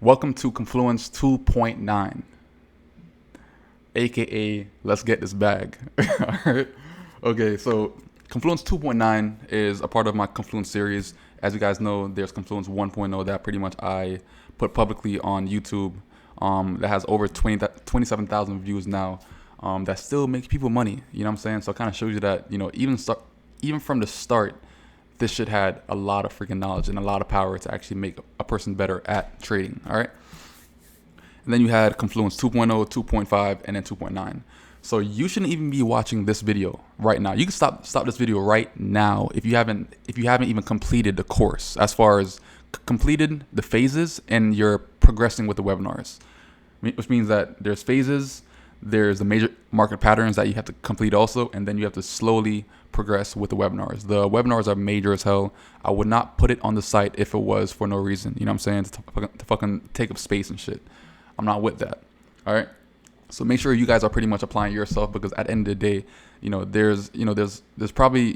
Welcome to Confluence 2.9, aka let's get this bag. All right. Okay, so Confluence 2.9 is a part of my Confluence series. As you guys know, there's Confluence 1.0 that pretty much I put publicly on YouTube. That has over 27,000 views now. That still makes people money. You know what I'm saying? So it kind of shows you that even from the start, this shit had a lot of freaking knowledge and a lot of power to actually make a person better at trading. All right. And then you had Confluence 2.0, 2.5, and then 2.9. So you shouldn't even be watching this video right now. You can stop this video right now if you haven't even completed the course, as far as completed the phases and you're progressing with the webinars, which means that there's phases, there's the major market patterns that you have to complete also, and then you have to slowly progress with the webinars. The webinars are major as hell. I would not put it on the site if it was for no reason. You know what I'm saying? To fucking take up space and shit. I'm not with that. All right. So make sure you guys are pretty much applying yourself, because at the end of the day, there's probably,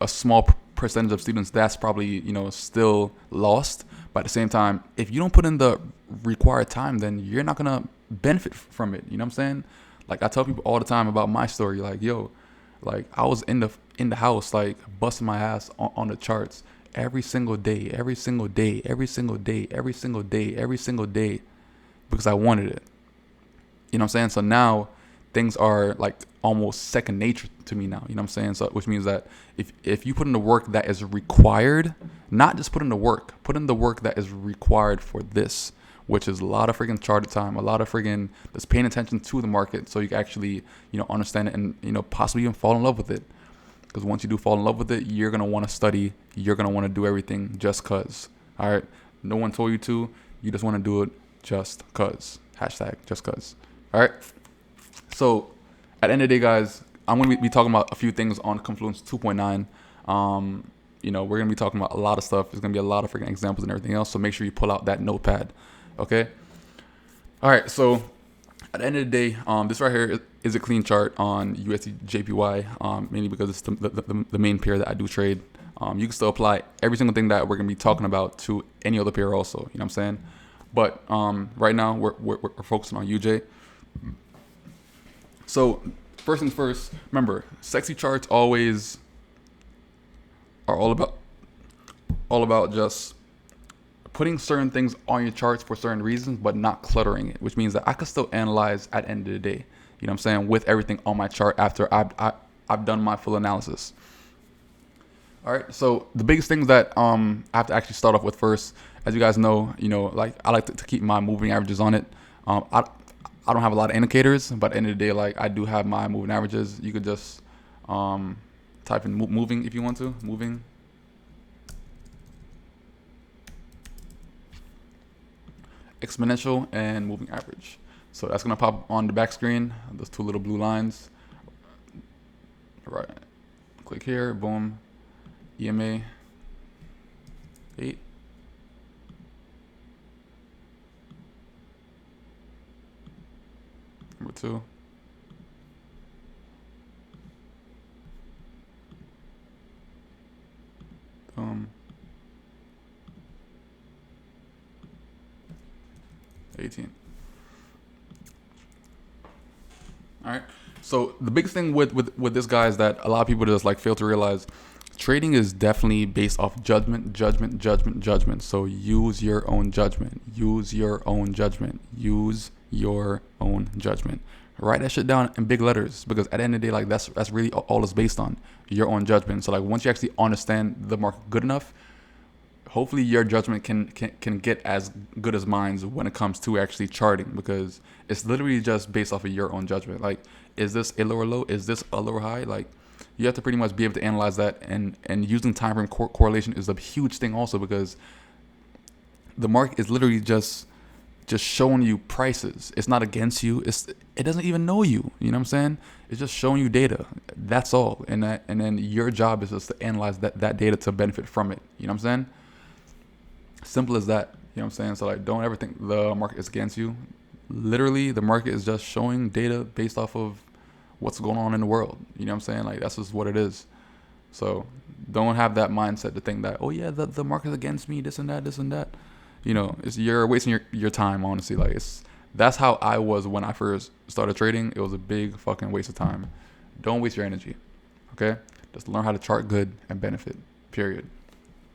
a small percentage of students that's probably, still lost. But at the same time, if you don't put in the required time, then you're not going to benefit from it. You know what I'm saying? Like, I tell people all the time about my story. Like, like I was in the house, like busting my ass on the charts every single day, because I wanted it. You know what I'm saying? So now things are like almost second nature to me now. You know what I'm saying? So which means that if you put in the work that is required, not just put in the work that is required for this, which is a lot of freaking charted time, a lot of freaking just paying attention to the market, so you can actually, understand it and, possibly even fall in love with it. Because once you do fall in love with it, you're going to want to study. You're going to want to do everything just cause. All right. No one told you to. You just want to do it just cause. Hashtag just cause. All right. So at the end of the day, guys, I'm going to be talking about a few things on Confluence 2.9. We're going to be talking about a lot of stuff. There's going to be a lot of freaking examples and everything else. So make sure you pull out that notepad. Okay. All right. So at the end of the day, this right here is a clean chart on USD JPY, mainly because it's the main pair that I do trade. You can still apply every single thing that we're going to be talking about to any other pair also. You know what I'm saying? But right now we're focusing on UJ. So first things first, remember, sexy charts always are all about just putting certain things on your charts for certain reasons, but not cluttering it, which means that I can still analyze at the end of the day, you know what I'm saying, with everything on my chart after I've done my full analysis. All right, so the biggest things that I have to actually start off with first, as you guys know, like I like to keep my moving averages on it. I don't have a lot of indicators, but at the end of the day, like I do have my moving averages. You could just type in moving if you want to, moving. Exponential and moving average. So that's gonna pop on the back screen. Those two little blue lines. Right. Click here. Boom. EMA 8. Number 2. Boom. 18. All right. So the biggest thing with this guy is that a lot of people just like fail to realize trading is definitely based off judgment. So use your own judgment. Write that shit down in big letters, because at the end of the day, like that's really all it's based on, your own judgment. So like once you actually understand the market good enough, hopefully your judgment can get as good as mine's when it comes to actually charting, because it's literally just based off of your own judgment. Like, is this a lower low? Is this a lower high? Like, you have to pretty much be able to analyze that, and using time frame correlation is a huge thing also, because the market is literally just showing you prices. It's not against you. It doesn't even know you. You know what I'm saying? It's just showing you data. That's all. And then your job is just to analyze that data to benefit from it. You know what I'm saying? Simple as that. You know what I'm saying? So like, don't ever think the market is against you. Literally, the market is just showing data based off of what's going on in the world. You know what I'm saying? Like, that's just what it is. So don't have that mindset to think that, oh yeah, the market's against me, this and that. you're wasting your time, honestly. Like, that's how I was when I first started trading. It was a big fucking waste of time. Don't waste your energy. Okay? Just learn how to chart good and benefit. Period.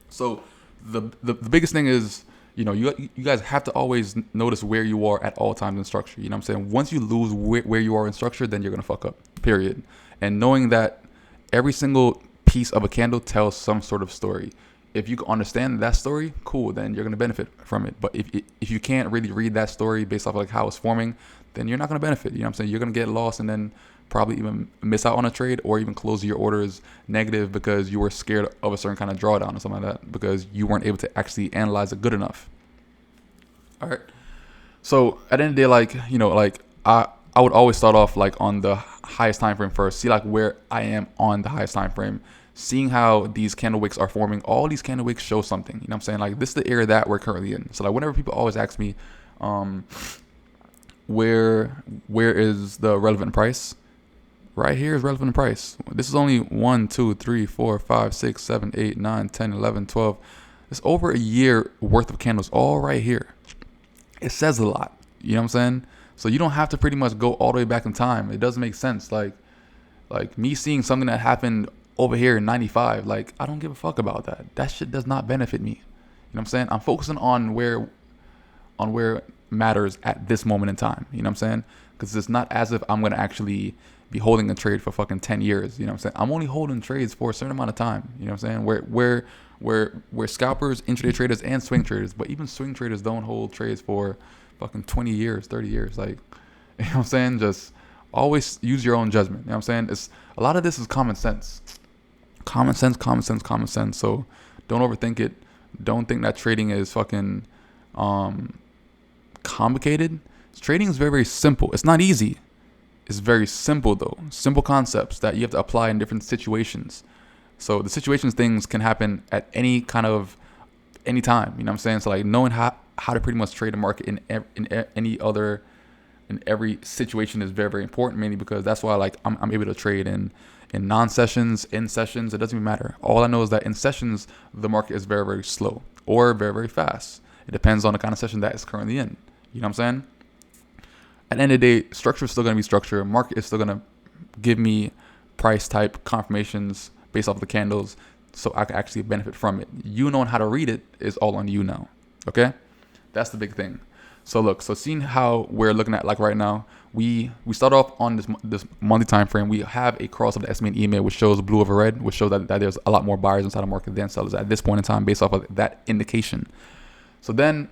So the biggest thing is, you guys have to always notice where you are at all times in structure. You know what I'm saying? Once you lose where you are in structure, then you're gonna fuck up. Period. And knowing that every single piece of a candle tells some sort of story. If you can understand that story, cool, then you're gonna benefit from it. But if you can't really read that story based off of like how it's forming, then you're not gonna benefit. You know what I'm saying? You're gonna get lost and then probably even miss out on a trade or even close your orders negative because you were scared of a certain kind of drawdown or something like that because you weren't able to actually analyze it good enough. All right. So at the end of the day, I would always start off like on the highest time frame first, see like where I am on the highest time frame, seeing how these candle wicks are forming. All these candle wicks show something. You know what I'm saying? Like, this is the area that we're currently in. So like whenever people always ask me, where is the relevant price? Right here is relevant price. This is only 1, 2, 3, 4, 5, 6, 7, 8, 9, 10, 11, 12. It's over a year worth of candles all right here. It says a lot. You know what I'm saying? So you don't have to pretty much go all the way back in time. It doesn't make sense. Like me seeing something that happened over here in 95, like, I don't give a fuck about that. That shit does not benefit me. You know what I'm saying? I'm focusing on where it matters at this moment in time. You know what I'm saying? Because it's not as if I'm going to actually be holding a trade for fucking 10 years. You know what I'm saying? I'm only holding trades for a certain amount of time. You know what I'm saying? Where scalpers, intraday traders, and swing traders, but even swing traders don't hold trades for fucking 20 years, 30 years. Like, you know what I'm saying? Just always use your own judgment. You know what I'm saying? A lot of this is common sense. Common sense. So don't overthink it. Don't think that trading is fucking complicated. Trading is very, very simple. It's not easy. It's very simple though. Simple concepts that you have to apply in different situations. So the situations things can happen at any time. You know what I'm saying? So like knowing how to pretty much trade the market in every situation is very, very important, mainly because that's why like I'm able to trade in non-sessions, in sessions. It doesn't even matter. All I know is that in sessions the market is very, very slow or very, very fast. It depends on the kind of session that it's currently in. You know what I'm saying? At the end of the day, structure is still going to be structure. Market is still going to give me price type confirmations based off the candles so I can actually benefit from it. You knowing how to read it is all on you now. Okay? That's the big thing. So look, seeing how we're looking at like right now, we start off on this monthly time frame. We have a cross of the SMA and EMA, which shows blue over red, which shows that there's a lot more buyers inside the market than sellers at this point in time based off of that indication. So then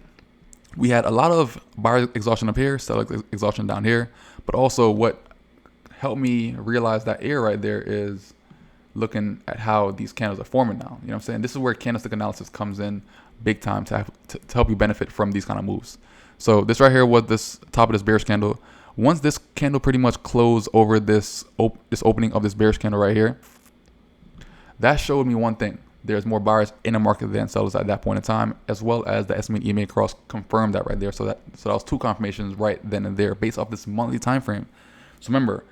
we had a lot of buyer exhaustion up here, seller exhaustion down here. But also what helped me realize that area right there is looking at how these candles are forming now. You know what I'm saying? This is where candlestick analysis comes in big time to help you benefit from these kind of moves. So this right here was this top of this bearish candle. Once this candle pretty much closed over this opening of this bearish candle right here, that showed me one thing. There's more buyers in the market than sellers at that point in time, as well as the SMA and EMA cross confirmed that right there. So that was two confirmations right then and there based off this monthly time frame. So remember,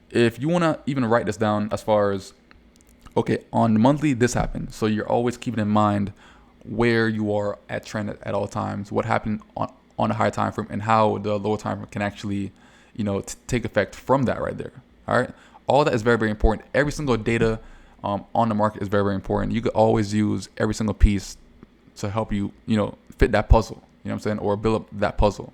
if you want to even write this down as far as, okay, on the monthly, this happened. So you're always keeping in mind where you are at trend at all times, what happened on the higher time frame, and how the lower time frame can actually, take effect from that right there. All right. All that is very, very important. Every single data on the market is very, very important. You could always use every single piece to help you, fit that puzzle, you know what I'm saying, or build up that puzzle.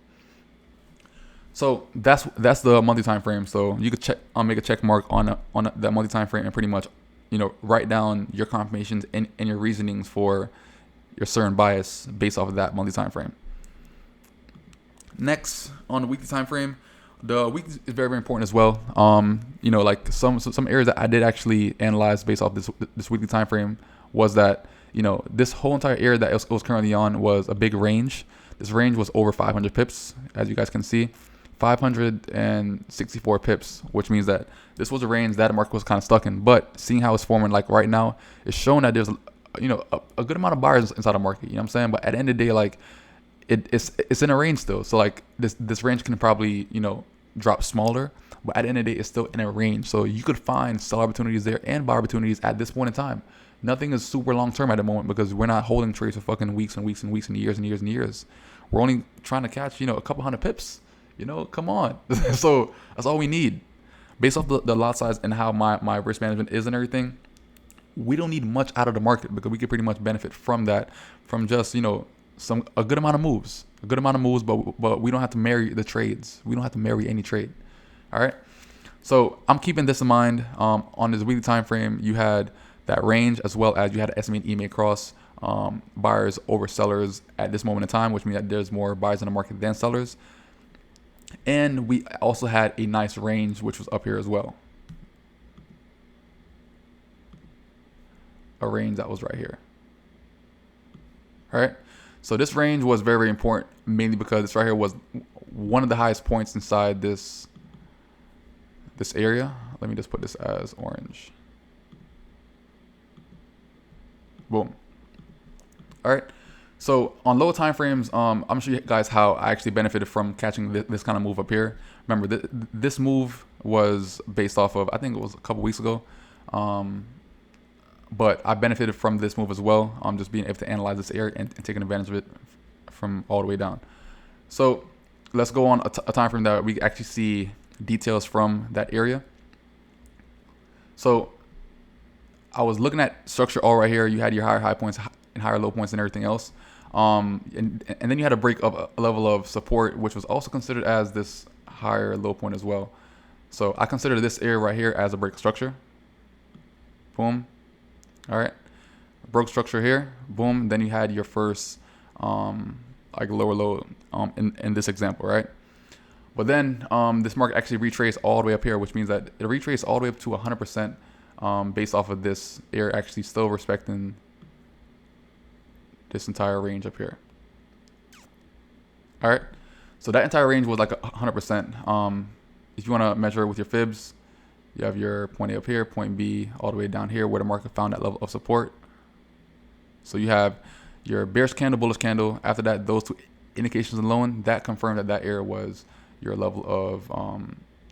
So that's the monthly time frame. So you could make a check mark on that monthly time frame and pretty much, write down your confirmations and your reasonings for your certain bias based off of that monthly time frame. Next, on the weekly time frame, the week is very, very important as well. Like some areas that I did actually analyze based off this weekly time frame was that, this whole entire area that it was currently on was a big range. This range was over 500 pips, as you guys can see, 564 pips, which means that this was a range that the market was kind of stuck in. But seeing how it's forming like right now, it's showing that there's, a good amount of buyers inside the market. You know what I'm saying? But at the end of the day, like it's in a range still. So like this range can probably, drop smaller, but at the end of the day, it's still in a range. So you could find sell opportunities there and buy opportunities at this point in time. Nothing is super long term at the moment because we're not holding trades for fucking weeks and weeks and weeks and years and years and years. We're only trying to catch, a couple hundred pips. Come on. So that's all we need. Based off the lot size and how my risk management is and everything, we don't need much out of the market because we can pretty much benefit from that, from just, a good amount of moves. But we don't have to marry the trades. We don't have to marry any trade. All right. So I'm keeping this in mind. On this weekly time frame, you had that range as well as you had an SMA and EMA cross, buyers over sellers at this moment in time, which means that there's more buyers in the market than sellers. And we also had a nice range, which was up here as well. A range that was right here. All right. So this range was very, very important, mainly because this right here was one of the highest points inside this area. Let me just put this as orange. Boom. All right. So on lower time frames, I'm gonna show you guys how I actually benefited from catching this kind of move up here. Remember, this move was based off of, I think it was a couple weeks ago. But I benefited from this move as well. Just being able to analyze this area and taking advantage of it from all the way down. So let's go on a time frame that we actually see details from that area. So I was looking at structure all right here. You had your higher high points and higher low points and everything else. And then you had a break of a level of support, which was also considered as this higher low point as well. So I consider this area right here as a break structure. Boom. All right. Broke structure here. Boom. Then you had your first like lower low in this example, right? But then this market actually retraced all the way up here, which means that it retraced all the way up to 100% based off of this area actually still respecting this entire range up here. All right. So that entire range was like 100%. If you want to measure with your fibs, you have your point A up here, point B all the way down here where the market found that level of support. So you have your bearish candle, bullish candle. After that, those two indications alone, that confirmed that that area was your level of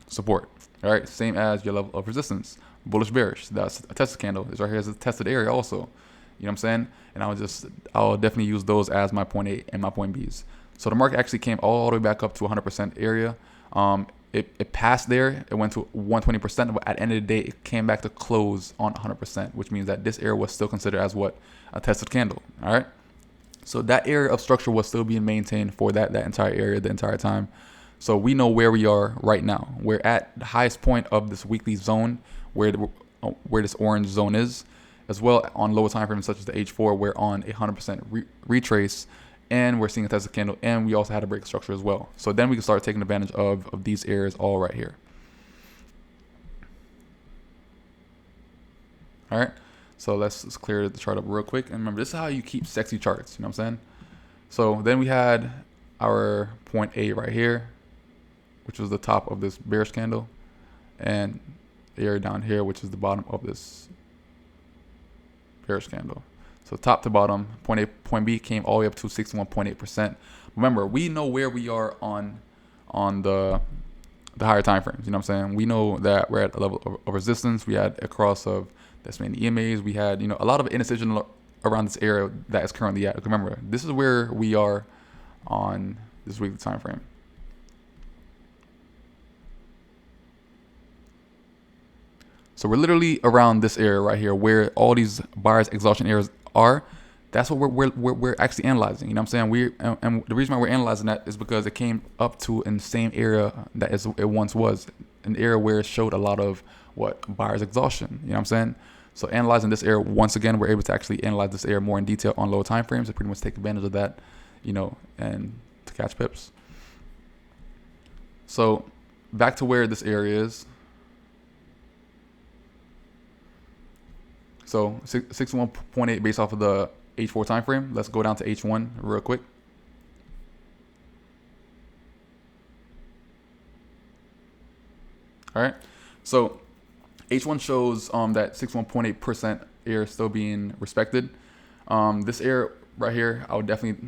support. All right, same as your level of resistance. Bullish, bearish. That's a tested candle. This right here is a tested area also. You know what I'm saying? And I'll definitely use those as my point A and my point Bs. So the market actually came all the way back up to 100% area. It passed there. It went to 120%, but at the end of the day, it came back to close on 100%, which means that this area was still considered as what? A tested candle. All right. So that area of structure was still being maintained for that entire area the entire time. So we know where we are right now. We're at the highest point of this weekly zone where this orange zone is, as well on lower time frames such as the H4. We're on a 100% retrace, and we're seeing a tested candle, and we also had a break structure as well. So then we can start taking advantage of these areas all right here. All right. So let's clear the chart up real quick. And remember, this is how you keep sexy charts. You know what I'm saying? So then we had our point A right here, which was the top of this bearish candle, and the area down here, which is the bottom of this bearish candle. So top to bottom, point A, point B came all the way up to 61.8%. Remember, we know where we are on the higher time frames. You know what I'm saying? We know that we're at a level of resistance. We had a cross of that's many EMAs. We had, a lot of indecision around this area that is currently at. Remember, this is where we are on this weekly time frame. So we're literally around this area right here where all these buyers exhaustion areas are. That's what we're actually analyzing. You know what I'm saying? And the reason why we're analyzing that is because it came up to in the same area that it once was, an area where it showed a lot of buyers exhaustion. You know what I'm saying? So analyzing this area once again, we're able to actually analyze this area more in detail on lower time frames to pretty much take advantage of that, and to catch pips. So back to where this area is. So 61.8 based off of the H4 time frame. Let's go down to H1 real quick. All right. So H1 shows that 61.8% area still being respected. This area right here, I would definitely,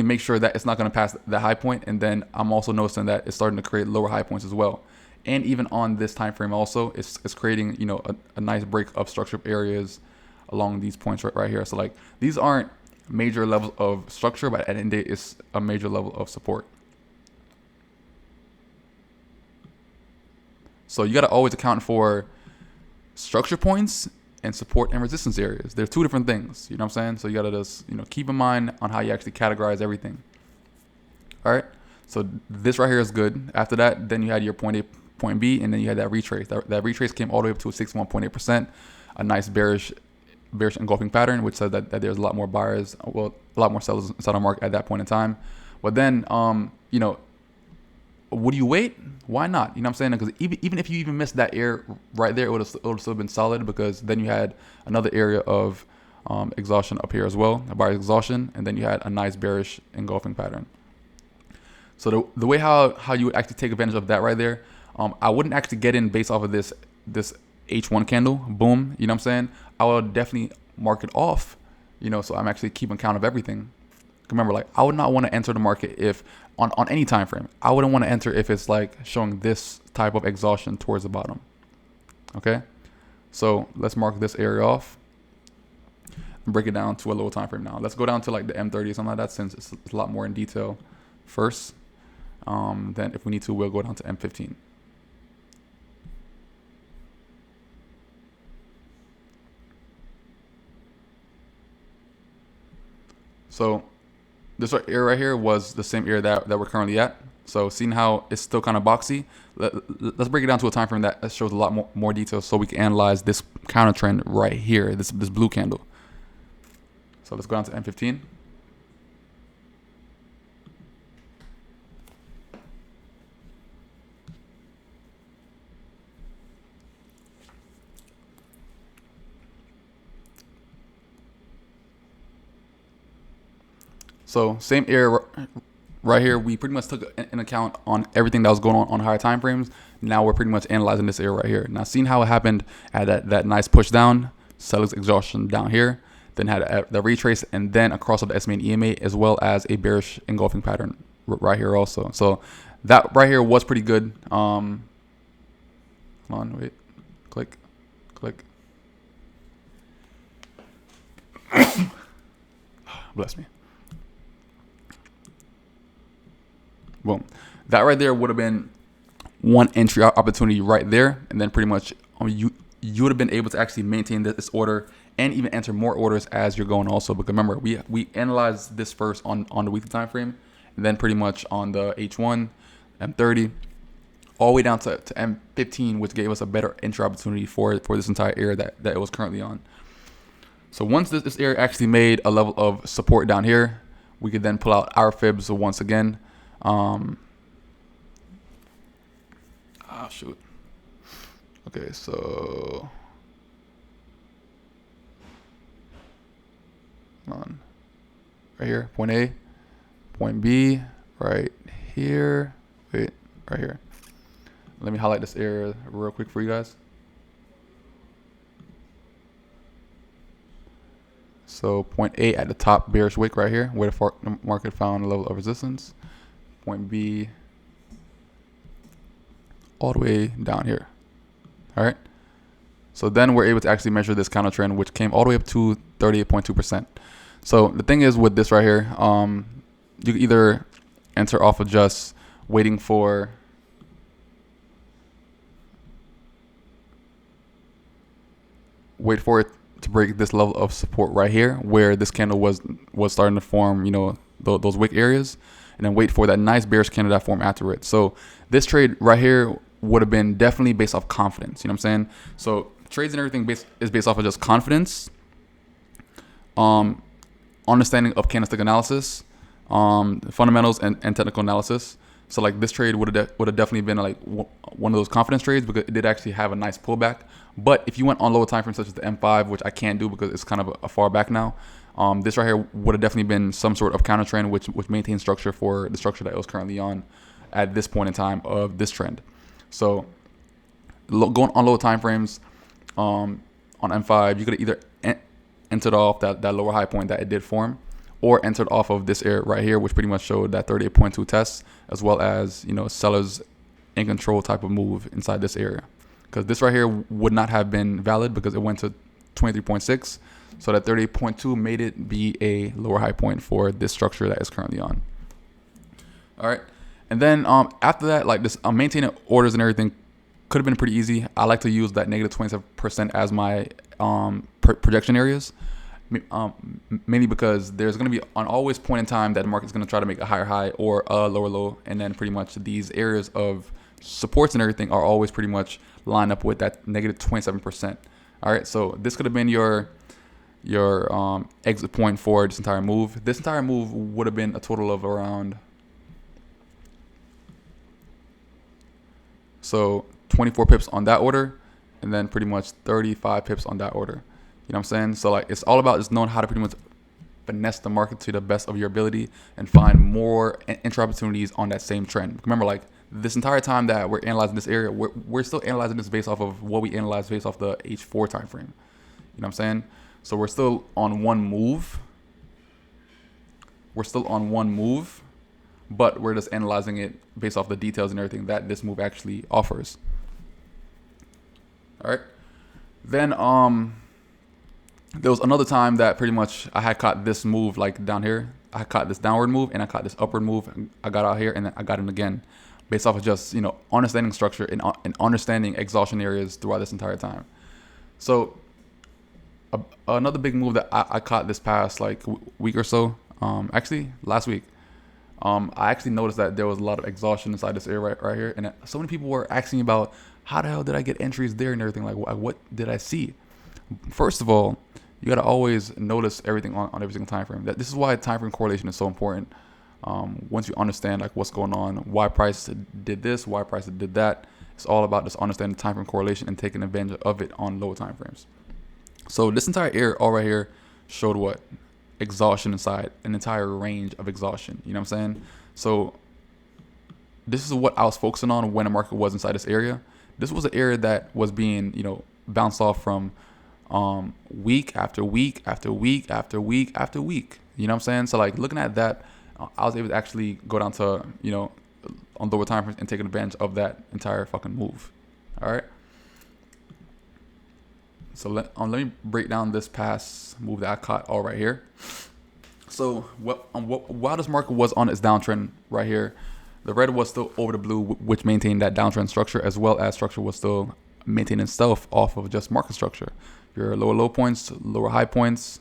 make sure that it's not going to pass the high point. And then I'm also noticing that it's starting to create lower high points as well. and even on this time frame also, it's creating, you know, a nice break of structure areas along these points right here. So like these aren't major levels of structure, but at the end of the day, it's a major level of support. So you got to always account for structure points and support and resistance areas. They're two different things. You know what I'm saying? So you got to just, you know, keep in mind on how you actually categorize everything. All right. So this right here is good. After that, then you had your point A, point B, and then you had that retrace. That retrace came all the way up to a 61.8%, a nice bearish engulfing pattern, which says that there's a lot more buyers, well, a lot more sellers inside the market at that point in time. But then, you know, would you wait? Why not? You know what I'm saying? Because even if you even missed that area right there, it would have still been solid, because then you had another area of exhaustion up here as well, a buyer exhaustion, and then you had a nice bearish engulfing pattern. So the way how you would actually take advantage of that right there, I wouldn't actually get in based off of this H1 candle, boom, you know what I'm saying? I would definitely mark it off, you know, so I'm actually keeping count of everything. Remember, like, I would not want to enter the market if on any time frame. I wouldn't want to enter if it's like showing this type of exhaustion towards the bottom. Okay, so let's mark this area off and break it down to a lower time frame now. Let's go down to like the M30 or something like that, since it's a lot more in detail first. Then if we need to, we'll go down to M15. So this area right here was the same area that we're currently at. So seeing how it's still kind of boxy, let's break it down to a time frame that shows a lot more detail, so we can analyze this counter trend right here, this blue candle. So let's go down to M15. So same area right here, we pretty much took in account on everything that was going on higher time frames. Now we're pretty much analyzing this area right here. Now seeing how it happened at that nice push down, seller's exhaustion down here, then had the retrace, and then across of the SMA and EMA, as well as a bearish engulfing pattern right here also. So that right here was pretty good. Hold on, wait, click. Bless me. Boom. That right there would have been one entry opportunity right there, and then pretty much you would have been able to actually maintain this order and even enter more orders as you're going also. Because remember, we analyzed this first on the weekly time frame, and then pretty much on the H1, M30, all the way down to M15, which gave us a better entry opportunity for this entire area that it was currently on. So once this area actually made a level of support down here, we could then pull out our fibs once again. Shoot. Okay, so hold on. Right here, point A, point B, right here. Wait, right here. Let me highlight this area real quick for you guys. So point A at the top, bearish wick right here, where the market found a level of resistance. Point B all the way down here. All right. So then we're able to actually measure this counter trend, which came all the way up to 38.2%. So the thing is with this right here, you can either enter off of just waiting for it to break this level of support right here, where this candle was starting to form, you know, those wick areas, and then wait for that nice bearish candle that formed after it. So this trade right here would have been definitely based off confidence. You know what I'm saying? So trades and everything is based off of just confidence, understanding of candlestick analysis, fundamentals and technical analysis. So like this trade would have definitely been like one of those confidence trades, because it did actually have a nice pullback. But if you went on lower time frames such as the M5, which I can't do because it's kind of a far back now, this right here would have definitely been some sort of counter trend which maintains structure for the structure that it was currently on at this point in time of this trend. So going on lower time frames, on M5, you could either entered off that lower high point that it did form, or entered off of this area right here, which pretty much showed that 38.2 test, as well as, you know, seller's and control type of move inside this area, because this right here would not have been valid because it went to 23.6. So that 38.2 made it be a lower high point for this structure that is currently on. All right. And then after that, like this maintaining orders and everything could have been pretty easy. I like to use that negative 27% as my projection areas, mainly because there's going to be an always point in time that the market's going to try to make a higher high or a lower low. And then pretty much these areas of supports and everything are always pretty much lined up with that negative 27%. All right. So this could have been your exit point for this entire move. This entire move would have been a total of around 24 pips on that order, and then pretty much 35 pips on that order. You know what I'm saying? So like it's all about just knowing how to pretty much finesse the market to the best of your ability and find more entry opportunities on that same trend. Remember, like this entire time that we're analyzing this area, we're still analyzing this based off of what we analyzed based off the H4 time frame. You know what I'm saying? So we're still on one move. But we're just analyzing it based off the details and everything that this move actually offers. All right. Then there was another time that pretty much I had caught this move like down here. I caught this downward move and I caught this upward move. I got out here and then I got in again, based off of just understanding structure and understanding exhaustion areas throughout this entire time. So another big move that I caught this past like week or so, actually last week. I actually noticed that there was a lot of exhaustion inside this area right here, and so many people were asking about how the hell did I get entries there and everything. Like, what did I see? First of all, you gotta always notice everything on every single time frame. This is why time frame correlation is so important. Once you understand like what's going on, why price did this, why price did that, it's all about just understanding time frame correlation and taking advantage of it on lower time frames. So this entire area all right here showed what? Exhaustion inside an entire range of exhaustion. You know what I'm saying? So this is what I was focusing on when the market was inside this area. This was an area that was being bounced off from week after week after week after week after week. You know what I'm saying? So like looking at that, I was able to actually go down to on lower time frames and taking advantage of that entire fucking move. All right. So let me break down this past move that I caught all right here. So while this market was on its downtrend right here, the red was still over the blue, which maintained that downtrend structure, as well as structure was still maintaining itself off of just market structure. Your lower low points, lower high points,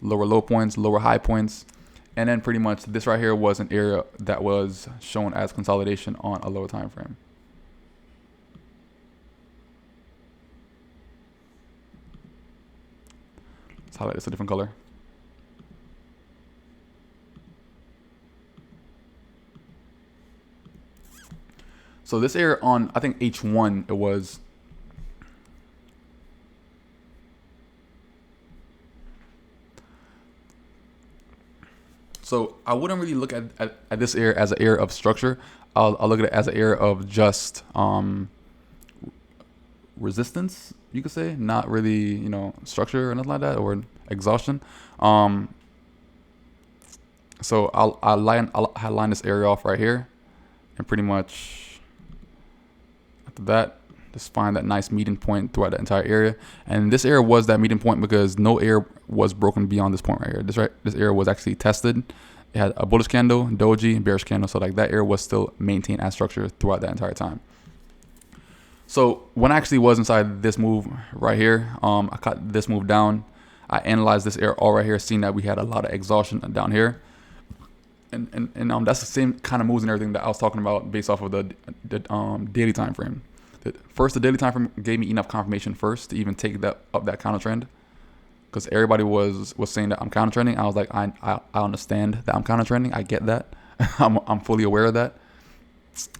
lower low points, lower high points. And then pretty much this right here was an area that was shown as consolidation on a lower time frame. Let's highlight this a different color. So this area on, I think H1, it was. So I wouldn't really look at this area as an area of structure. I'll look at it as an area of just resistance, you could say, not really, structure or nothing like that, or exhaustion. So I'll line this area off right here, and pretty much after that, just find that nice meeting point throughout the entire area. And this area was that meeting point because no area was broken beyond this point right here. This area was actually tested. It had a bullish candle, doji, bearish candle. So like that area was still maintained as structure throughout that entire time. So when I actually was inside this move right here, I cut this move down. I analyzed this area all right here, seeing that we had a lot of exhaustion down here. And that's the same kind of moves and everything that I was talking about based off of the daily time frame. First, the daily time frame gave me enough confirmation first to even take that up that counter trend, because everybody was saying that I'm counter trending. I was like, I understand that I'm counter trending. I get that. I'm fully aware of that.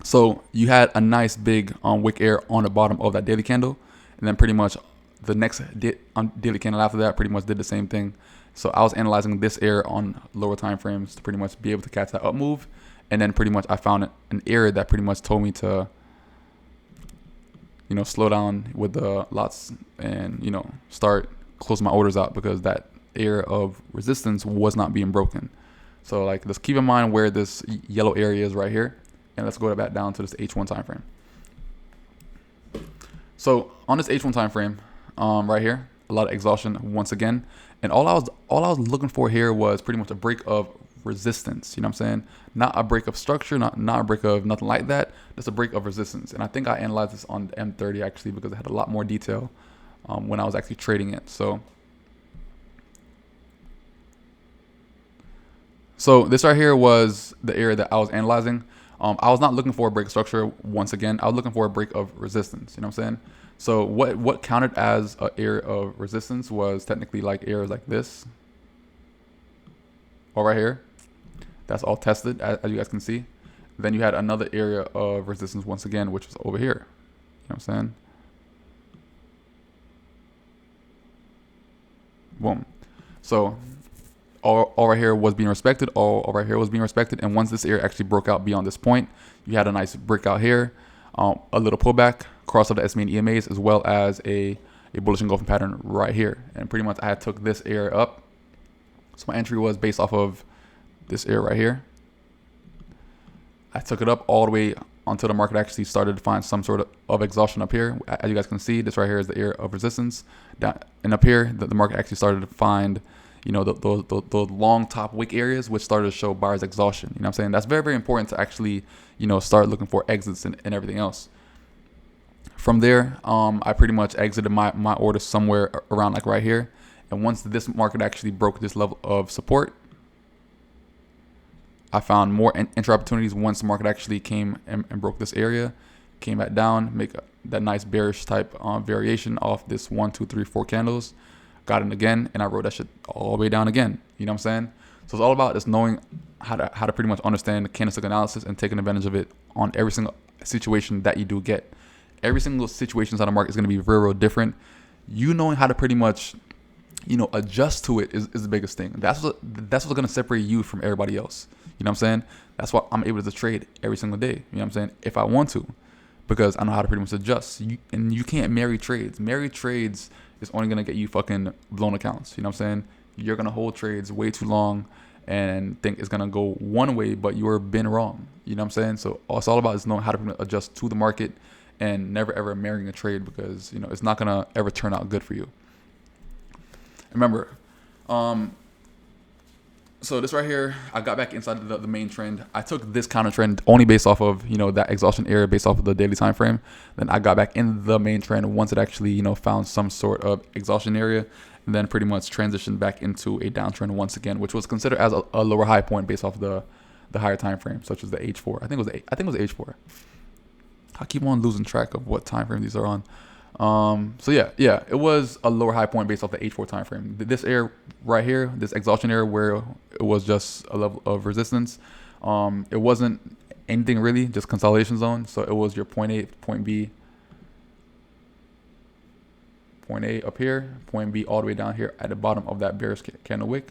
So you had a nice big wick air on the bottom of that daily candle, and then pretty much the next daily candle after that pretty much did the same thing. So I was analyzing this area on lower time frames to pretty much be able to catch that up move, and then pretty much I found an area that pretty much told me to slow down with the lots and start closing my orders out, because that area of resistance was not being broken. So like, just keep in mind where this yellow area is right here, and let's go back down to this H1 time frame. So on this H1 time frame, right here, a lot of exhaustion once again, and all I was looking for here was pretty much a break of resistance. You know what I'm saying? Not a break of structure, not a break of nothing like that. Just a break of resistance. And I think I analyzed this on the M30 actually because it had a lot more detail when I was actually trading it. So this right here was the area that I was analyzing. I was not looking for a break of structure once again. I was looking for a break of resistance. You know what I'm saying? So what counted as an area of resistance was technically like areas like this, or right here. That's all tested, as you guys can see. Then you had another area of resistance once again, which was over here. You know what I'm saying? Boom. So all right here was being respected. All right here was being respected. And once this area actually broke out beyond this point, you had a nice breakout here, a little pullback, cross of the SMA and EMAs, as well as a bullish engulfing pattern right here. And pretty much I had took this area up. So my entry was based off of this area right here. I took it up all the way until the market actually started to find some sort of exhaustion up here. As you guys can see, this right here is the area of resistance. Down and up here, the market actually started to find, you know, the long top wick areas, which started to show buyers exhaustion. You know what I'm saying? That's very, very important to actually, you know, start looking for exits and everything else. From there, I pretty much exited my order somewhere around like right here. And once this market actually broke this level of support, I found more entry opportunities once the market actually came and broke this area, came back down, make that nice bearish type variation off this 1, 2, 3, 4 candles, got in again, and I wrote that shit all the way down again. You know what I'm saying? So it's all about just knowing how to pretty much understand the candlestick analysis and taking advantage of it on every single situation that you do get. Every single situation on the market is going to be very, real different. You knowing how to pretty much, you know, adjust to it is the biggest thing. That's what's going to separate you from everybody else. You know what I'm saying? That's why I'm able to trade every single day. You know what I'm saying? If I want to, because I know how to pretty much adjust. And you can't marry trades. Marry trades is only going to get you fucking blown accounts. You know what I'm saying? You're going to hold trades way too long and think it's going to go one way, but you're been wrong. You know what I'm saying? So it's all about is knowing how to adjust to the market and never ever marrying a trade, because, you know, it's not going to ever turn out good for you. Remember, so this right here, I got back inside the main trend. I took this counter trend only based off of, you know, that exhaustion area based off of the daily time frame. Then I got back in the main trend once it actually, you know, found some sort of exhaustion area, and then pretty much transitioned back into a downtrend once again, which was considered as a lower high point based off the higher time frame, such as the H4. I think it was H4. I keep on losing track of what time frame these are on. So yeah, it was a lower high point based off the H4 time frame. This area right here, this exhaustion area where it was just a level of resistance, it wasn't anything really, just consolidation zone. So it was your point A, point B, point A up here, point B all the way down here at the bottom of that bearish candle wick,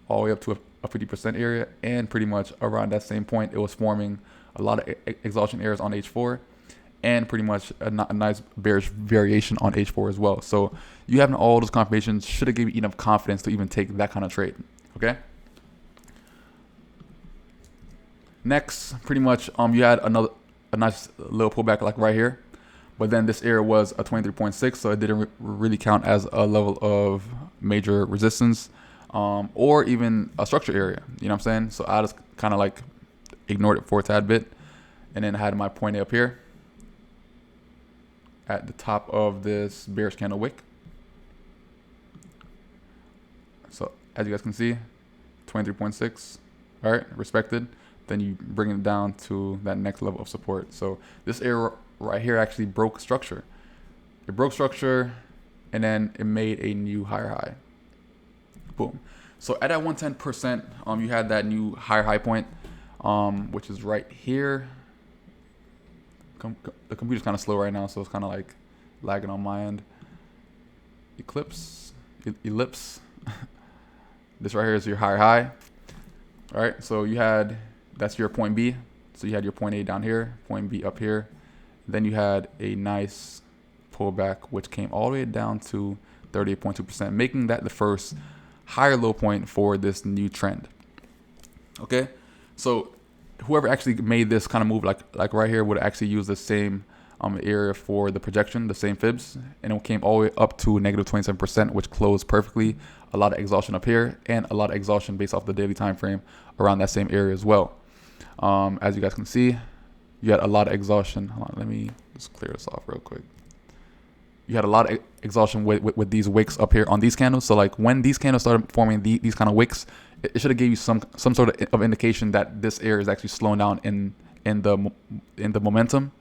all the way up to a 50% area, and pretty much around that same point, it was forming a lot of exhaustion areas on H4. And pretty much a nice bearish variation on H4 as well. So you having all those confirmations should have given you enough confidence to even take that kind of trade. Okay. Next, pretty much, you had a nice little pullback like right here, but then this area was a 23.6, so it didn't really count as a level of major resistance, or even a structure area. You know what I'm saying? So I just kind of like ignored it for a tad bit, and then I had my point A up here at the top of this bearish candle wick. So as you guys can see, 23.6, all right, respected. Then you bring it down to that next level of support. So this area right here actually broke structure. It broke structure, and then it made a new higher high. Boom. So at that 110%, you had that new higher high point, which is right here. The computer's kind of slow right now, so it's kind of like lagging on my end. Ellipse. This right here is your higher high. All right, so that's your point B. So you had your point A down here, point B up here. Then you had a nice pullback, which came all the way down to 38.2%, making that the first higher low point for this new trend. Okay, so whoever actually made this kind of move, like right here, would actually use the same area for the projection, the same fibs, and it came all the way up to negative 27%, which closed perfectly. A lot of exhaustion up here and a lot of exhaustion based off the daily time frame around that same area as well. As you guys can see, you had a lot of exhaustion. Hold on, let me just clear this off real quick. You had a lot of exhaustion with these wicks up here on these candles. So like when these candles started forming these kind of wicks, it should have gave you some sort of indication that this area is actually slowing down in the momentum.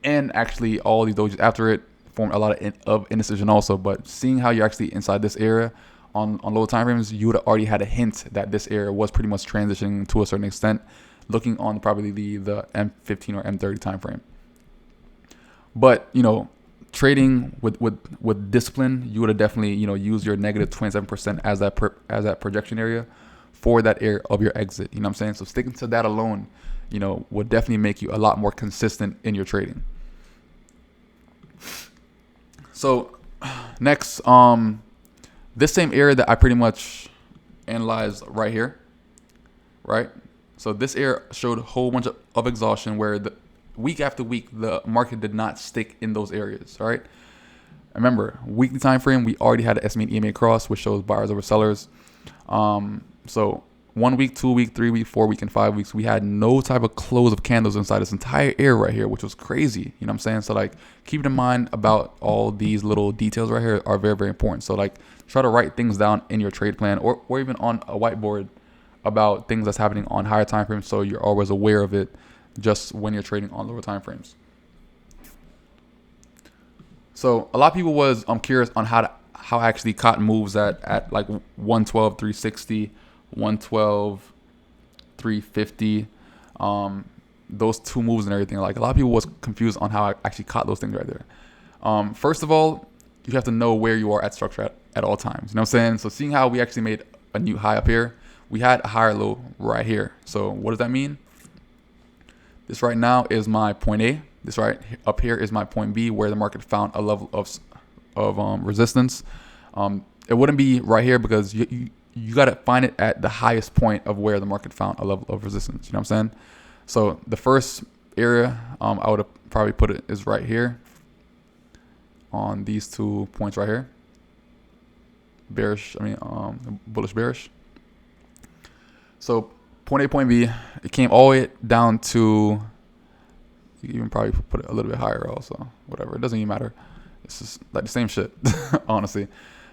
And actually all these dojis after it formed a lot of indecision also. But seeing how you're actually inside this area on lower time frames, you would have already had a hint that this area was pretty much transitioning to a certain extent, looking on probably the M15 or M30 time frame. But trading with discipline, you would have definitely used your negative 27% as that projection area for that area of your exit. You know what I'm saying? So sticking to that alone, would definitely make you a lot more consistent in your trading. So next, this same area that I pretty much analyzed right here, right? So this area showed a whole bunch of exhaustion where the week after week, the market did not stick in those areas, all right? Remember, weekly time frame, we already had an SMA and EMA cross, which shows buyers over sellers. So 1 week, 2 week, 3 week, 4 week, and 5 weeks, we had no type of close of candles inside this entire area right here, which was crazy. You know what I'm saying? So like, keep in mind about all these little details right here are very, very important. So like, try to write things down in your trade plan or even on a whiteboard about things that's happening on higher time frames, so you're always aware of it just when you're trading on lower time frames. So a lot of people was curious on how actually cotton moves at like 112 360, 112 350, those two moves and everything. Like a lot of people was confused on how I actually caught those things right there. First of all, you have to know where you are at structure at all times. You know what I'm saying? So seeing how we actually made a new high up here, we had a higher low right here. So what does that mean? This right now is my point A. This right up here is my point B, where the market found a level of resistance. It wouldn't be right here because you got to find it at the highest point of where the market found a level of resistance. You know what I'm saying? So the first area I would have probably put it is right here on these 2 points right here. Bullish bearish. So point A, point B, it came all the way down to, you can even probably put it a little bit higher also, whatever. It doesn't even matter. It's just like the same shit, honestly.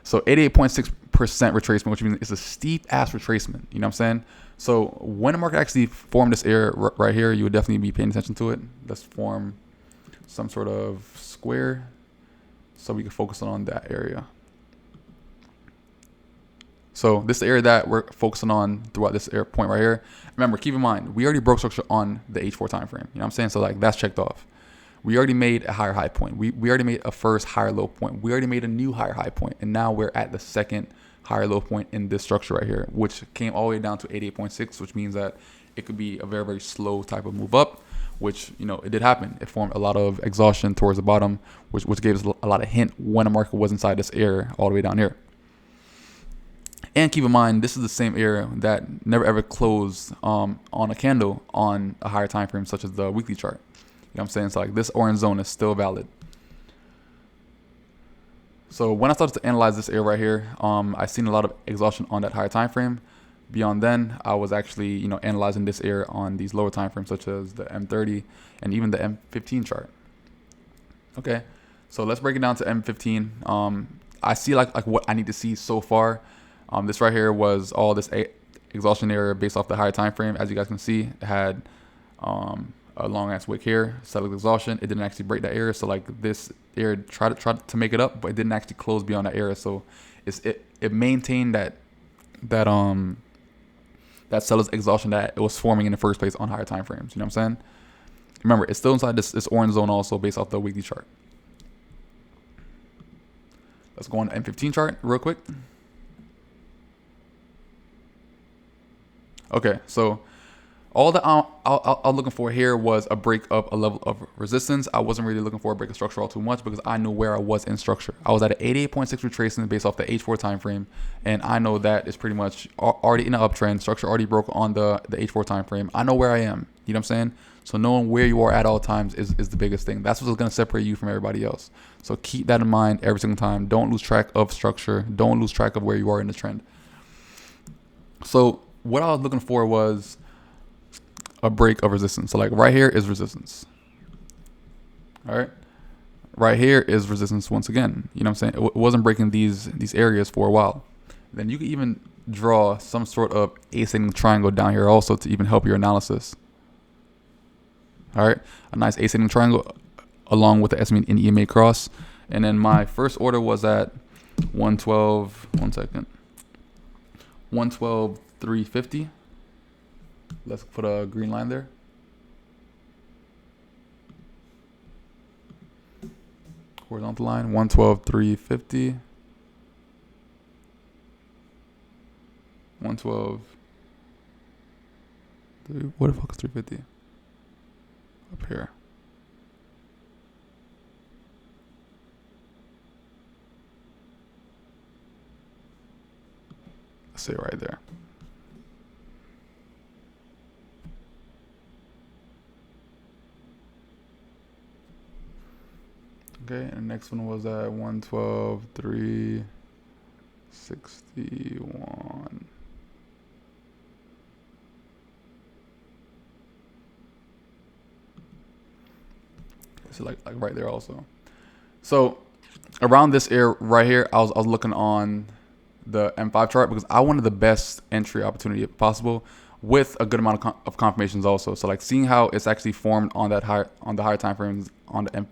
So 88.6% retracement, which means it's a steep ass retracement. You know what I'm saying? So when the market actually formed this area right here, you would definitely be paying attention to it. Let's form some sort of square so we can focus on that area. So this is the area that we're focusing on throughout this area point right here. Remember, keep in mind, we already broke structure on the H4 time frame. You know what I'm saying? So like that's checked off. We already made a higher high point. We already made a first higher low point. We already made a new higher high point. And now we're at the second higher low point in this structure right here, which came all the way down to 88.6, which means that it could be a very, very slow type of move up, which, it did happen. It formed a lot of exhaustion towards the bottom, which gave us a lot of hint when the market was inside this area all the way down here. And keep in mind, this is the same area that never ever closed on a candle on a higher time frame, such as the weekly chart. You know what I'm saying? So like this orange zone is still valid. So when I started to analyze this area right here, I seen a lot of exhaustion on that higher time frame. Beyond then, I was actually analyzing this area on these lower time frames, such as the M30 and even the M15 chart. Okay, so let's break it down to M15. I see like what I need to see so far. This right here was all this exhaustion area based off the higher time frame. As you guys can see, it had a long ass wick here, settled exhaustion. It didn't actually break that area, so like this area tried to make it up, but it didn't actually close beyond that area. So it maintained that seller's exhaustion that it was forming in the first place on higher time frames. You know what I'm saying? Remember, it's still inside this orange zone also based off the weekly chart. Let's go on the M15 chart real quick. Okay, so All that I was looking for here was a break of a level of resistance. I wasn't really looking for a break of structure all too much because I knew where I was in structure. I was at an 88.6 retracement based off the H4 time frame, and I know that is pretty much already in an uptrend. Structure already broke on the H4 time frame. I know where I am. You know what I'm saying? So knowing where you are at all times is the biggest thing. That's what's going to separate you from everybody else. So keep that in mind every single time. Don't lose track of structure. Don't lose track of where you are in the trend. So what I was looking for was a break of resistance. So like right here is resistance. All right. Right here is resistance once again. You know what I'm saying? It wasn't breaking these areas for a while. Then you can even draw some sort of ascending triangle down here also to even help your analysis. All right, a nice ascending triangle along with the SMA and EMA cross. And then my first order was at 112, 112.350. Let's put a green line there. Horizontal line, 112.350. 112. What the fuck is 350? Up here. Let's say right there. Okay, and the next one was at 112.361. So like right there also. So around this area right here, I was looking on the M5 chart because I wanted the best entry opportunity possible with a good amount of confirmations also. So like seeing how it's actually formed on the higher time frames on the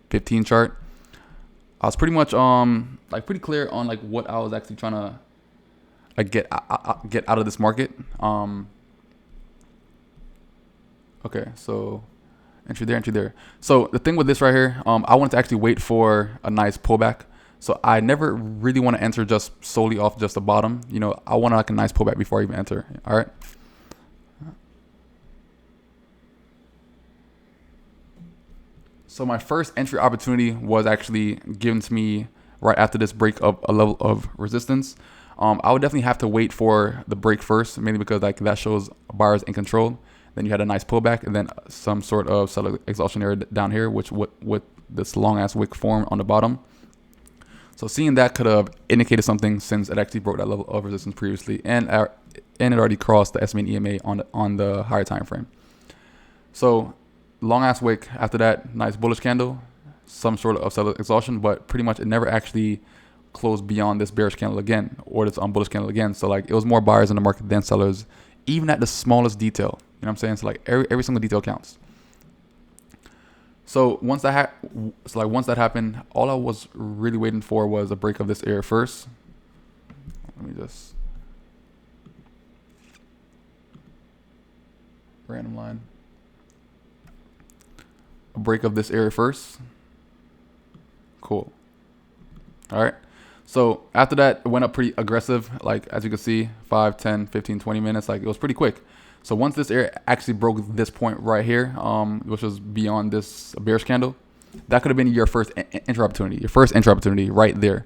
M15 chart, I was pretty much like pretty clear on like what I was actually trying to like get out of this market. Okay, so entry there. So the thing with this right here, I wanted to actually wait for a nice pullback. So I never really want to enter just solely off just the bottom. You know, I want like a nice pullback before I even enter. All right. So my first entry opportunity was actually given to me right after this break of a level of resistance. I would definitely have to wait for the break first, mainly because like that shows buyers in control. Then you had a nice pullback, and then some sort of seller exhaustion area down here, which with this long ass wick form on the bottom. So seeing that could have indicated something since it actually broke that level of resistance previously, and it already crossed the SMA and EMA on the higher time frame. So long ass wick after that, nice bullish candle, some sort of seller exhaustion, but pretty much it never actually closed beyond this bearish candle again or this bullish candle again. So like it was more buyers in the market than sellers, even at the smallest detail. You know what I'm saying? So like every single detail counts. So once that happened, all I was really waiting for was a break of this area first. Let me just random line. A break of this area first. Cool. All right. So after that, it went up pretty aggressive. Like as you can see, 5, 10, 15, 20 minutes. Like it was pretty quick. So once this area actually broke this point right here, which was beyond this bearish candle, that could have been your first entry opportunity. Your first entry opportunity right there.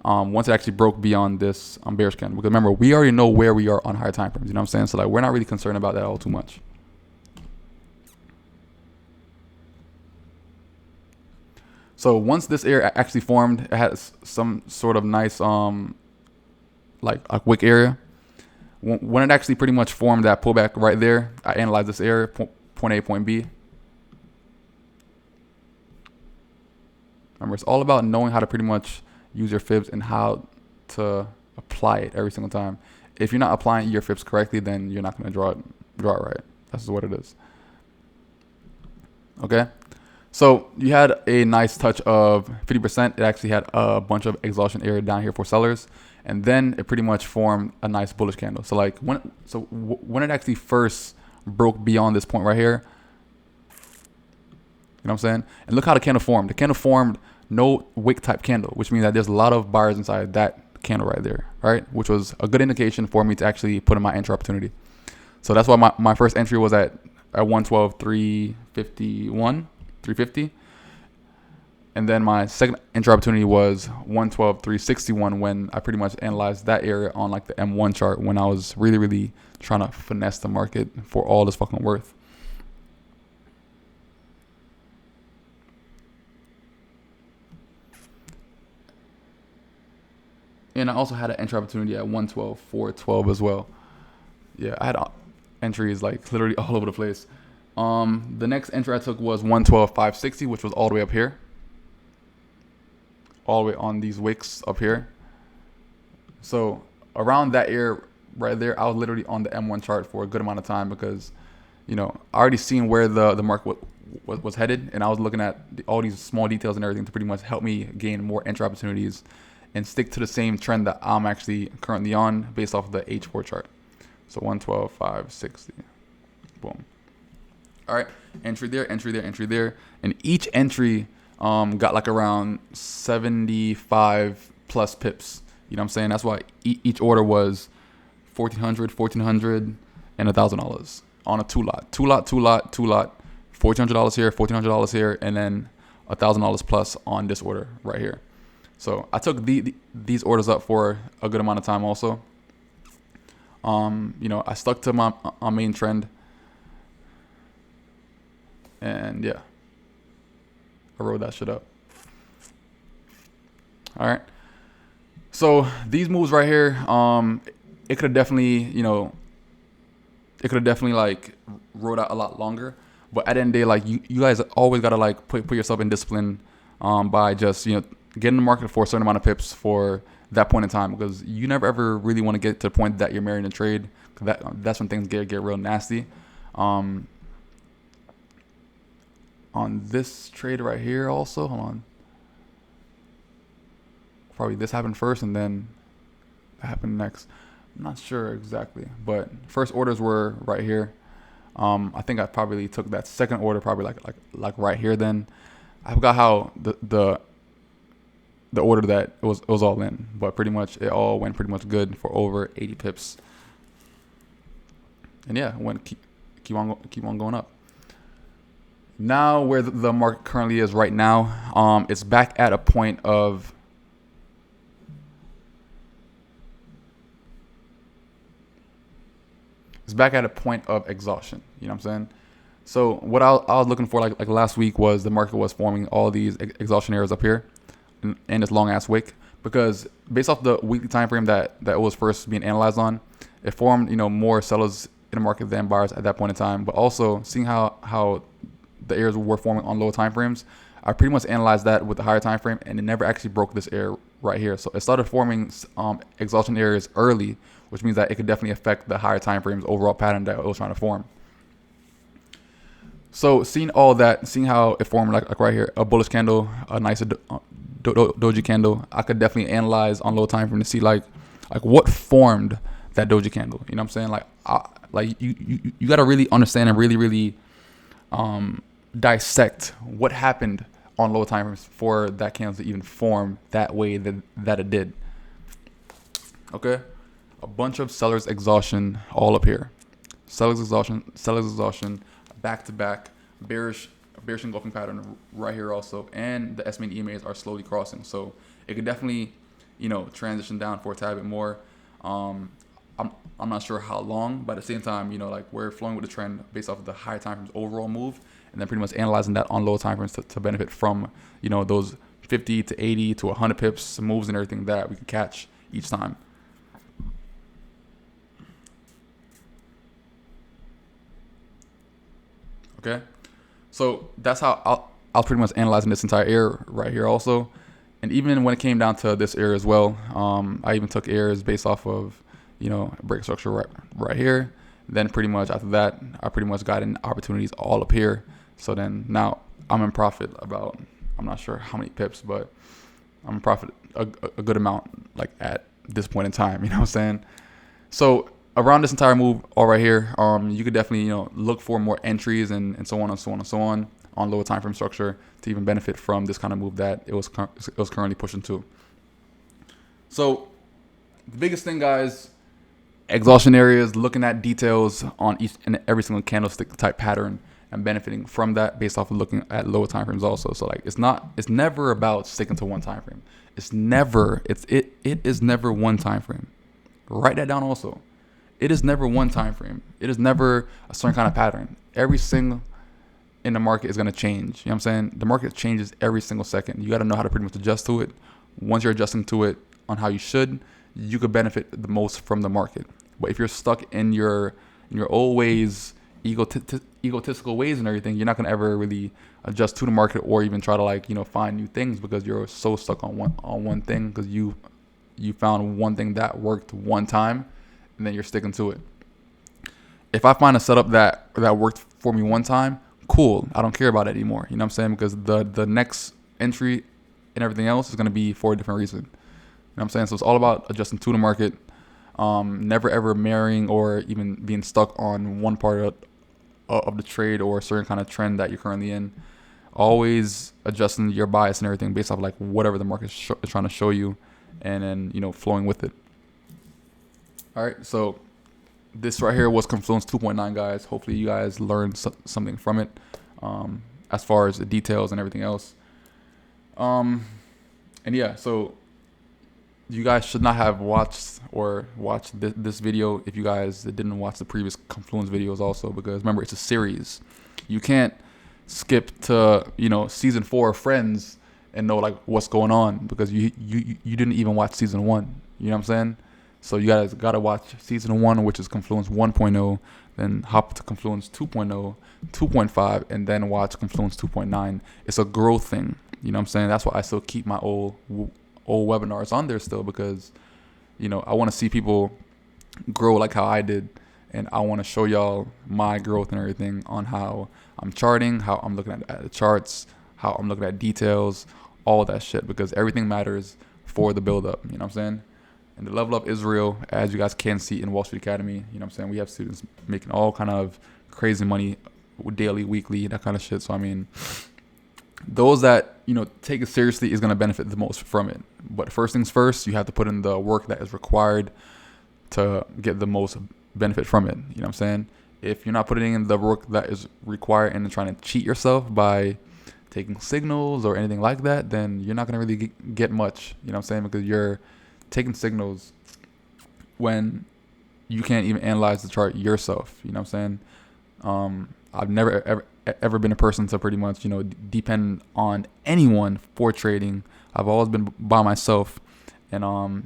Once it actually broke beyond this bearish candle. Because remember, we already know where we are on higher time frames. You know what I'm saying? So like we're not really concerned about that all too much. So once this area actually formed, it has some sort of nice like a wick area. When it actually pretty much formed that pullback right there, I analyzed this area, point A, point B. Remember, it's all about knowing how to pretty much use your fibs and how to apply it every single time. If you're not applying your fibs correctly, then you're not going to draw it right. That's just what it is. Okay. So you had a nice touch of 50%. It actually had a bunch of exhaustion area down here for sellers. And then it pretty much formed a nice bullish candle. So like when it actually first broke beyond this point right here, you know what I'm saying? And look how the candle formed. The candle formed no wick type candle, which means that there's a lot of buyers inside that candle right there, right? Which was a good indication for me to actually put in my entry opportunity. So that's why my first entry was at 112,351, 350. And then my second entry opportunity was 112,361 when I pretty much analyzed that area on like the M1 chart when I was really, really trying to finesse the market for all it's fucking worth. And I also had an entry opportunity at 112,412 as well. Yeah, I had entries like literally all over the place. The next entry I took was 112,560, which was all the way up here. All the way on these wicks up here. So around that area right there, I was literally on the M1 chart for a good amount of time because, I already seen where the market was headed, and I was looking at all these small details and everything to pretty much help me gain more entry opportunities and stick to the same trend that I'm actually currently on based off of the H4 chart. So 112,560. Boom. All right, entry there, entry there, entry there. And each entry got like around 75 plus pips. You know what I'm saying? That's why each order was $1,400, and $1,000 on a two lot. $1,400 here, $1,400 here, and then $1,000 plus on this order right here. So I took these orders up for a good amount of time also. I stuck to my main trend. And yeah, I rode that shit up. All right. So these moves right here, it could have definitely, like rode out a lot longer. But at the end of the day, like you guys always gotta like put yourself in discipline by just get in the market for a certain amount of pips for that point in time, because you never ever really want to get to the point that you're marrying a trade. That's when things get real nasty. On this trade right here also, hold on. Probably this happened first and then that happened next. I'm not sure exactly, but first orders were right here. I think I probably took that second order probably like right here. Then I forgot how the order that it was all in, but pretty much it all went pretty much good for over 80 pips. And yeah, keep on going up. Now where the market currently is right now, it's back at a point of exhaustion. You know what I'm saying? So what I was looking for like last week was the market was forming all these exhaustion areas up here in this long ass wick, because based off the weekly time frame that it was first being analyzed on, it formed more sellers in the market than buyers at that point in time. But also seeing how the areas were forming on lower time frames, I pretty much analyzed that with the higher time frame, and it never actually broke this area right here. So it started forming exhaustion areas early, which means that it could definitely affect the higher time frames overall pattern that it was trying to form. So seeing all that, seeing how it formed like right here, a bullish candle, a nice doji candle, I could definitely analyze on low time frame to see like what formed that doji candle. You know what I'm saying? You got to really understand and really dissect what happened on low time frames for that candle to even form that way that it did. Okay, a bunch of sellers exhaustion all up here. Sellers exhaustion, back to back, bearish engulfing pattern right here also, and the SMA and EMAs are slowly crossing, so it could definitely transition down for a tad bit more. I'm not sure how long, but at the same time, like we're flowing with the trend based off of the high time frames overall move, and then pretty much analyzing that on low time frames to benefit from those 50 to 80 to 100 pips moves and everything that we can catch each time. Okay, so that's how I'll pretty much analyzing this entire area right here also, and even when it came down to this area as well, I even took areas based off of break structure right here. Then pretty much after that, I pretty much got in opportunities all up here. So then now I'm in profit about, I'm not sure how many pips, but I'm in profit a good amount like at this point in time. You know what I'm saying? So around this entire move all right here, you could definitely look for more entries and so on and so on and so on lower time frame structure to even benefit from this kind of move that it was currently pushing to. So the biggest thing, guys, exhaustion areas, looking at details on each and every single candlestick type pattern and benefiting from that based off of looking at lower time frames also. So like it's never about sticking to one time frame. It is never one time frame. Write that down also. It is never one time frame. It is never a certain kind of pattern. Every single in the market is going to change. You know what I'm saying? The market changes every single second. You got to know how to pretty much adjust to it. Once you're adjusting to it on how you should, you could benefit the most from the market. But if you're stuck in your old ways, egotistical ways and everything, you're not going to ever really adjust to the market or even try to like, find new things because you're so stuck on one thing because you found one thing that worked one time and then you're sticking to it. If I find a setup that worked for me one time, cool. I don't care about it anymore. You know what I'm saying? Because the next entry and everything else is going to be for a different reason. You know what I'm saying? So it's all about adjusting to the market, never ever marrying or even being stuck on one part of the trade or a certain kind of trend that you're currently in. Always adjusting your bias and everything based off like whatever the market is trying to show you, and then flowing with it. All right, so this right here was Confluence 2.9, guys. Hopefully you guys learned something from it, as far as the details and everything else. And yeah, so you guys should not have watched this video if you guys didn't watch the previous Confluence videos also, because remember, it's a series. You can't skip to season 4 of Friends and know like what's going on because you didn't even watch season 1. You know what I'm saying? So you guys gotta watch season 1, which is Confluence 1.0, then hop to Confluence 2.0, 2.5, and then watch Confluence 2.9. It's a growth thing. You know what I'm saying? That's why I still keep my old webinars on there still, because I want to see people grow like how I did, and I want to show y'all my growth and everything on how I'm charting, how I'm looking at the charts, how I'm looking at details, all that shit, because everything matters for the build up. You know what I'm saying? And the level up is real, as you guys can see in Wall Street Academy. You know what I'm saying? We have students making all kind of crazy money daily, weekly, that kind of shit. So I mean, those that take it seriously is going to benefit the most from it. But first things first, you have to put in the work that is required to get the most benefit from it. You know what I'm saying? If you're not putting in the work that is required and trying to cheat yourself by taking signals or anything like that, then you're not going to really get much. You know what I'm saying? Because you're taking signals when you can't even analyze the chart yourself. You know what I'm saying? I've never ever been a person to pretty much depend on anyone for trading. I've always been by myself, and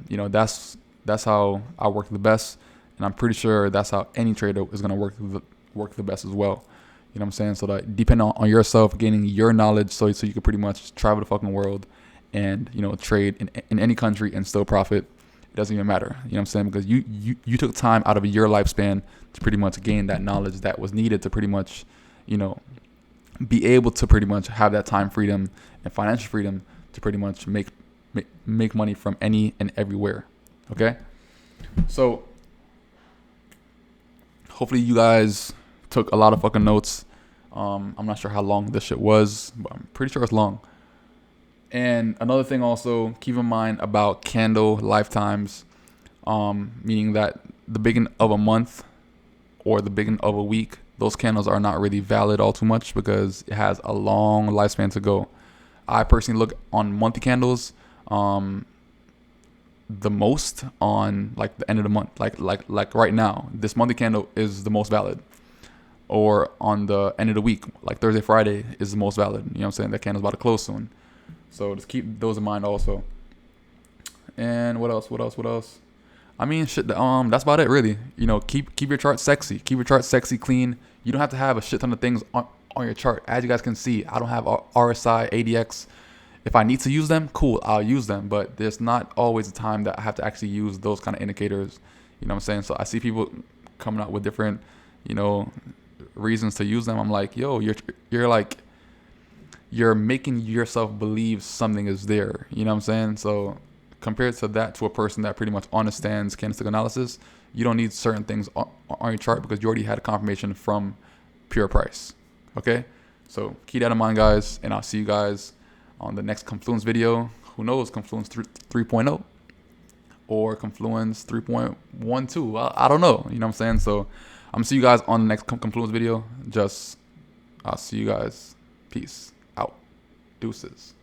that's how I work the best, and I'm pretty sure that's how any trader is gonna work the best as well. You know what I'm saying? So that depend on yourself, gaining your knowledge, so you can pretty much travel the fucking world and trade in any country and still profit. It doesn't even matter. You know what I'm saying? Because you took time out of your lifespan to pretty much gain that knowledge that was needed to pretty much be able to pretty much have that time freedom and financial freedom to pretty much make money from any and everywhere. Okay, so hopefully you guys took a lot of fucking notes. I'm not sure how long this shit was, but I'm pretty sure it's long. And another thing also, keep in mind about candle lifetimes, meaning that the beginning of a month or the beginning of a week, those candles are not really valid all too much because it has a long lifespan to go. I personally look on monthly candles the most on like the end of the month, like right now, this monthly candle is the most valid. Or on the end of the week, like Thursday, Friday is the most valid. You know what I'm saying? That candle's about to close soon. So just keep those in mind also. And what else? I mean, shit. That's about it, really. Keep your chart sexy. Keep your chart sexy, clean. You don't have to have a shit ton of things on your chart. As you guys can see, I don't have RSI, ADX. If I need to use them, cool, I'll use them. But there's not always a time that I have to actually use those kind of indicators. You know what I'm saying? So I see people coming out with different, reasons to use them. I'm like, yo, you're making yourself believe something is there. You know what I'm saying? So compared to that, to a person that pretty much understands candlestick analysis, you don't need certain things on your chart because you already had a confirmation from pure price. Okay? So keep that in mind, guys, and I'll see you guys on the next Confluence video. Who knows? Confluence 3.0. or Confluence 3.12. I don't know. You know what I'm saying? So I'm gonna see you guys on the next Confluence video. I'll see you guys. Peace out. Deuces.